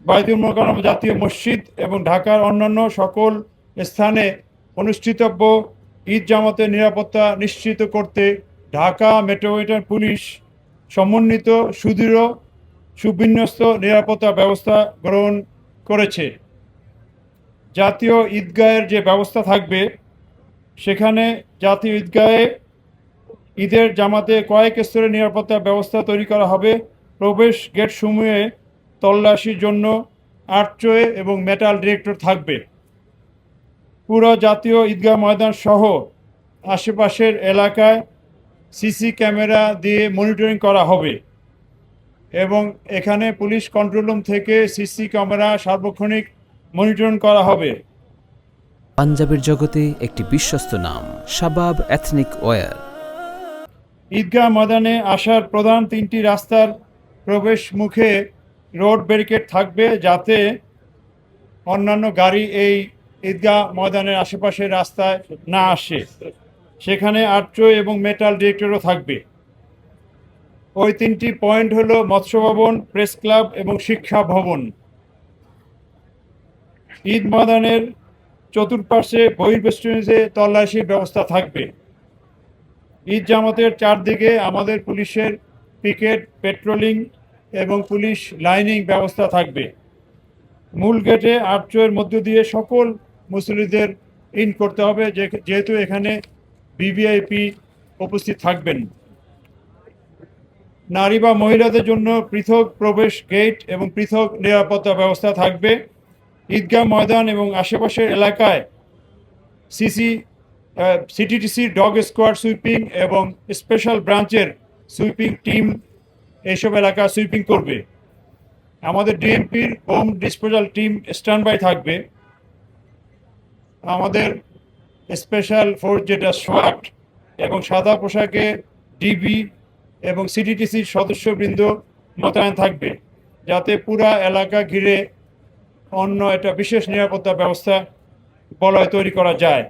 বায়তুল মোকাররম জাতীয় মসজিদ এবং ঢাকার অন্যান্য সকল স্থানে অনুষ্ঠিতব্য ঈদ জামাতের নিরাপত্তা নিশ্চিত করতে ঢাকা মেট্রোপলিটন পুলিশ সমন্বিত সুদৃঢ় সুবিন্যস্ত নিরাপত্তা ব্যবস্থা গ্রহণ করেছে। জাতীয় ঈদগাহের যে ব্যবস্থা থাকবে, সেখানে জাতীয় ঈদগাহে ঈদের জামাতে কয়েক স্তরে নিরাপত্তা ব্যবস্থা তৈরি করা হবে। প্রবেশ গেটসমূহে তল্লাশির জন্য আর্চওয়ে এবং মেটাল ডিটেক্টর থাকবে। পুরো জাতীয় ঈদগাহ ময়দান সহ আশেপাশের এলাকায় সিসি ক্যামেরা দিয়ে মনিটরিং করা হবে এবং এখানে পুলিশ কন্ট্রোল রুম থেকে সিসি ক্যামেরা সার্বক্ষণিক মনিটরিং করা হবে। পাঞ্জাবের জগতে একটি বিশ্বস্ত নাম, শাবাব এথনিক ওয়্যার। ঈদগাহ ময়দানে আসার প্রধান তিনটি রাস্তার প্রবেশ মুখে রোড ব্যারিকেড থাকবে, যাতে অন্যান্য গাড়ি এই ঈদগাহ ময়দানের আশেপাশের রাস্তায় না আসে। সেখানে আর্চওয়ে এবং মেটাল ডিটেক্টরও থাকবে। ওই তিনটি পয়েন্ট হলো মৎস্য ভবন, প্রেস ক্লাব এবং শিক্ষা ভবন। ঈদ ময়দানের চতুর্পাশে বহির্বেষ্টনীতে তল্লাশির ব্যবস্থা থাকবে। ঈদ জামাতের চারদিকে আমাদের পুলিশের পিকেট, পেট্রোলিং এবং পুলিশ লাইনিং ব্যবস্থা থাকবে। মূল গেটে আর্চওয়ের মধ্য দিয়ে সকল মুসল্লিদের ইন করতে হবে, যেহেতু এখানে ভিভিআইপি উপস্থিত থাকবেন। নারী বা মহিলাদের জন্য পৃথক প্রবেশ গেট এবং পৃথক নিরাপত্তা ব্যবস্থা থাকবে। ঈদগাহ ময়দান এবং আশেপাশের এলাকায় সিটিটিসি ডগ স্কোয়াড সুইপিং এবং স্পেশাল ব্রাঞ্চের সুইপিং টিম এইসব এলাকা সুইপিং করবে। আমাদের ডিএমপির হোম ডিসপোজাল টিম স্ট্যান্ড বাই থাকবে। আমাদের স্পেশাল ফোর্স যেটা সোয়াট এবং সাদা পোশাকে ডিবি এবং সিটিটিসির সদস্যবৃন্দ মোতায়েন থাকবে, যাতে পুরা এলাকা ঘিরে অন্য একটা বিশেষ নিরাপত্তা ব্যবস্থা বলয় তৈরি করা যায়।